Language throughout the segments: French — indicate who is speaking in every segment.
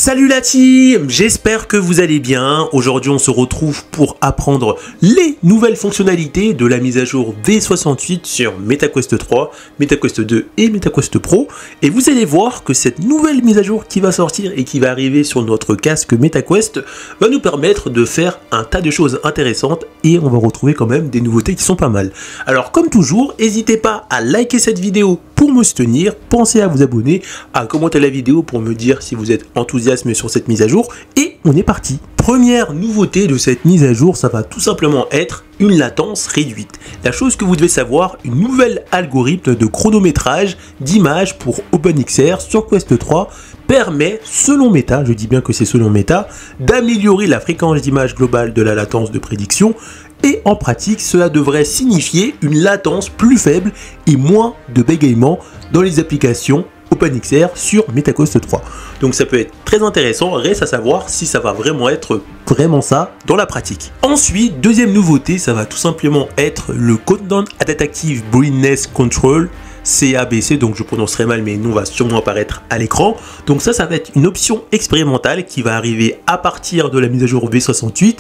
Speaker 1: Salut la team, j'espère que vous allez bien. Aujourd'hui on se retrouve pour apprendre les nouvelles fonctionnalités de la mise à jour V68 sur MetaQuest 3, MetaQuest 2 et MetaQuest Pro. Et vous allez voir que cette nouvelle mise à jour qui va sortir et qui va arriver sur notre casque MetaQuest va nous permettre de faire un tas de choses intéressantes et on va retrouver quand même des nouveautés qui sont pas mal. Alors comme toujours, n'hésitez pas à liker cette vidéo pour me soutenir, pensez à vous abonner, à commenter la vidéo pour me dire si vous êtes enthousiaste sur cette mise à jour, et on est parti. Première nouveauté de cette mise à jour, ça va tout simplement être une latence réduite. La chose que vous devez savoir, une nouvelle algorithme de chronométrage d'images pour OpenXR sur Quest 3 permet, selon Meta, je dis bien que c'est selon Meta, d'améliorer la fréquence d'image globale de la latence de prédiction. Et en pratique, cela devrait signifier une latence plus faible et moins de bégaiement dans les applications OpenXR sur MetaQuest 3. Donc ça peut être très intéressant, reste à savoir si ça va vraiment être ça dans la pratique. Ensuite, deuxième nouveauté, ça va tout simplement être le Countdown Adaptive Brightness Control, CABC, donc je prononcerai mal mais le nom va sûrement apparaître à l'écran. Donc ça va être une option expérimentale qui va arriver à partir de la mise à jour V68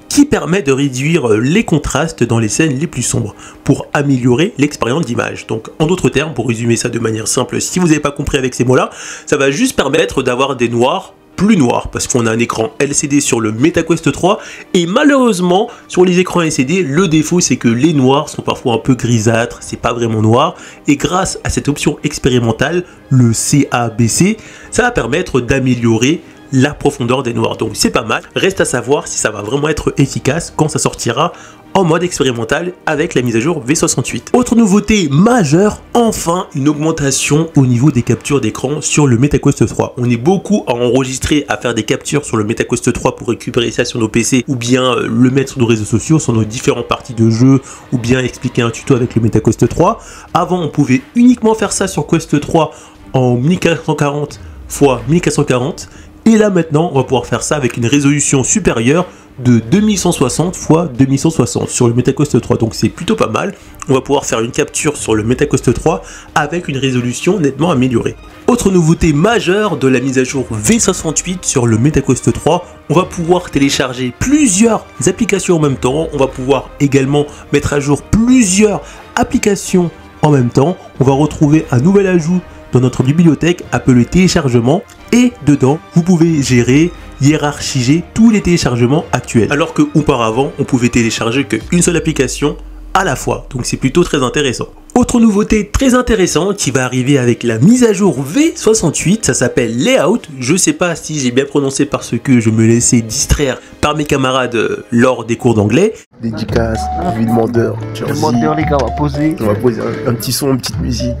Speaker 1: qui permet de réduire les contrastes dans les scènes les plus sombres pour améliorer l'expérience d'image. Donc en d'autres termes, pour résumer ça de manière simple, si vous n'avez pas compris avec ces mots là, ça va juste permettre d'avoir des noirs plus noir parce qu'on a un écran LCD sur le MetaQuest 3 et malheureusement sur les écrans LCD le défaut c'est que les noirs sont parfois un peu grisâtres, c'est pas vraiment noir, et grâce à cette option expérimentale, le CABC, ça va permettre d'améliorer la profondeur des noirs. Donc c'est pas mal, reste à savoir si ça va vraiment être efficace quand ça sortira en mode expérimental avec la mise à jour V68. Autre nouveauté majeure, enfin une augmentation au niveau des captures d'écran sur le MetaQuest 3. On est beaucoup à enregistrer, à faire des captures sur le MetaQuest 3 pour récupérer ça sur nos PC ou bien le mettre sur nos réseaux sociaux, sur nos différentes parties de jeu ou bien expliquer un tuto avec le MetaQuest 3. Avant on pouvait uniquement faire ça sur Quest 3 en 1440 x 1440 et là maintenant on va pouvoir faire ça avec une résolution supérieure de 2160 x 2160 sur le MetaQuest 3, donc c'est plutôt pas mal. On va pouvoir faire une capture sur le MetaQuest 3 avec une résolution nettement améliorée. Autre nouveauté majeure de la mise à jour V68 sur le MetaQuest 3, on va pouvoir télécharger plusieurs applications en même temps, on va pouvoir également mettre à jour plusieurs applications en même temps. On va retrouver un nouvel ajout dans notre bibliothèque appelé téléchargement, et dedans vous pouvez gérer, hiérarchiser tous les téléchargements actuels, alors que auparavant on pouvait télécharger qu'une seule application à la fois, donc c'est plutôt très intéressant. Autre nouveauté très intéressante qui va arriver avec la mise à jour V68, ça s'appelle Layout. Je sais pas si j'ai bien prononcé parce que je me laissais distraire par mes camarades lors des cours d'anglais.
Speaker 2: Dédicace, vie demandeur.
Speaker 3: Le demandeur les gars, on va poser.
Speaker 2: On va poser un petit son, une petite musique.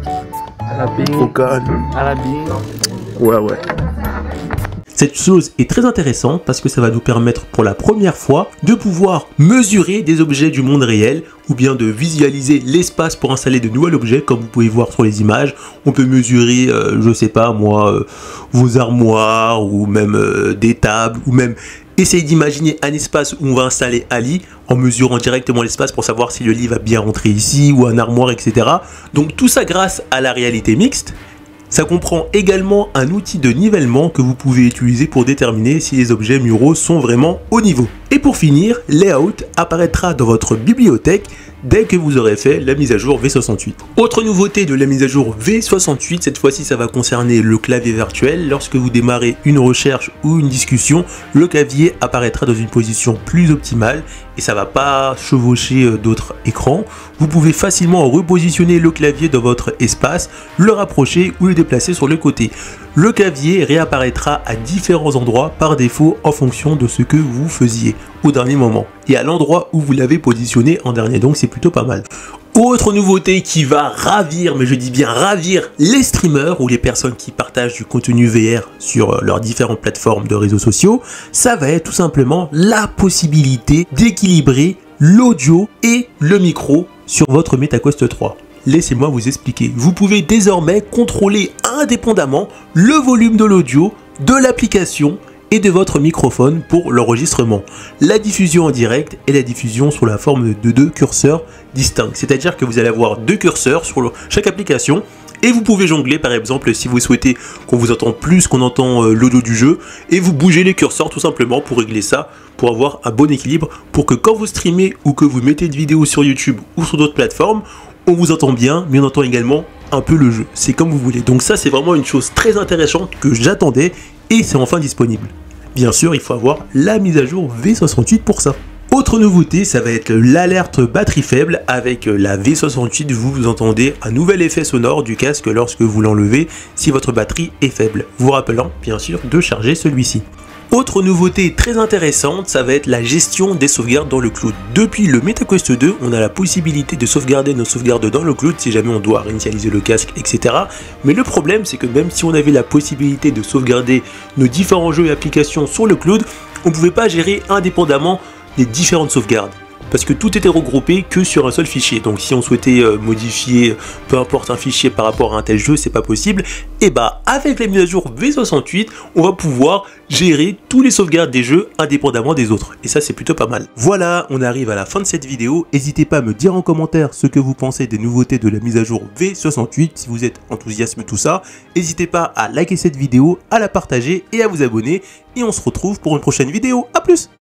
Speaker 3: À la bing.
Speaker 2: Au calme.
Speaker 3: À la bing.
Speaker 2: Ouais, ouais.
Speaker 1: Cette chose est très intéressante parce que ça va nous permettre pour la première fois de pouvoir mesurer des objets du monde réel ou bien de visualiser l'espace pour installer de nouveaux objets comme vous pouvez voir sur les images. On peut mesurer, je sais pas moi, vos armoires ou même des tables ou même essayer d'imaginer un espace où on va installer un lit en mesurant directement l'espace pour savoir si le lit va bien rentrer ici ou un armoire, etc. Donc tout ça grâce à la réalité mixte. Ça comprend également un outil de nivellement que vous pouvez utiliser pour déterminer si les objets muraux sont vraiment au niveau. Et pour finir, Layout apparaîtra dans votre bibliothèque dès que vous aurez fait la mise à jour V68. Autre nouveauté de la mise à jour V68, cette fois-ci ça va concerner le clavier virtuel. Lorsque vous démarrez une recherche ou une discussion, le clavier apparaîtra dans une position plus optimale et ça va pas chevaucher d'autres écrans. Vous pouvez facilement repositionner le clavier dans votre espace, le rapprocher ou le déplacer sur le côté. Le clavier réapparaîtra à différents endroits par défaut en fonction de ce que vous faisiez au dernier moment et à l'endroit où vous l'avez positionné en dernier, donc c'est plutôt pas mal. Autre nouveauté qui va ravir, mais je dis bien ravir, les streamers ou les personnes qui partagent du contenu VR sur leurs différentes plateformes de réseaux sociaux, ça va être tout simplement la possibilité d'équilibrer l'audio et le micro sur votre MetaQuest 3. Laissez-moi vous expliquer. Vous pouvez désormais contrôler indépendamment le volume de l'audio, de l'application et de votre microphone pour l'enregistrement, la diffusion en direct et la diffusion sous la forme de deux curseurs distincts. C'est-à-dire que vous allez avoir deux curseurs sur chaque application Et vous pouvez jongler par exemple si vous souhaitez qu'on vous entende plus qu'on entend l'audio du jeu, et vous bougez les curseurs tout simplement pour régler ça, pour avoir un bon équilibre, pour que quand vous streamez ou que vous mettez une vidéo sur YouTube ou sur d'autres plateformes, on vous entend bien, mais on entend également un peu le jeu. C'est comme vous voulez. Donc ça, c'est vraiment une chose très intéressante que j'attendais et c'est enfin disponible. Bien sûr, il faut avoir la mise à jour V68 pour ça. Autre nouveauté, ça va être l'alerte batterie faible. Avec la V68, vous entendez un nouvel effet sonore du casque lorsque vous l'enlevez si votre batterie est faible, vous rappelant bien sûr de charger celui-ci. Autre nouveauté très intéressante, ça va être la gestion des sauvegardes dans le cloud. Depuis le MetaQuest 2, on a la possibilité de sauvegarder nos sauvegardes dans le cloud si jamais on doit réinitialiser le casque, etc. Mais le problème, c'est que même si on avait la possibilité de sauvegarder nos différents jeux et applications sur le cloud, on ne pouvait pas gérer indépendamment les différentes sauvegardes. Parce que tout était regroupé que sur un seul fichier. Donc si on souhaitait modifier peu importe un fichier par rapport à un tel jeu, c'est pas possible. Et bah avec la mise à jour V68, on va pouvoir gérer tous les sauvegardes des jeux indépendamment des autres. Et ça c'est plutôt pas mal. Voilà, on arrive à la fin de cette vidéo. N'hésitez pas à me dire en commentaire ce que vous pensez des nouveautés de la mise à jour V68. Si vous êtes enthousiaste de tout ça, n'hésitez pas à liker cette vidéo, à la partager et à vous abonner. Et on se retrouve pour une prochaine vidéo. A plus!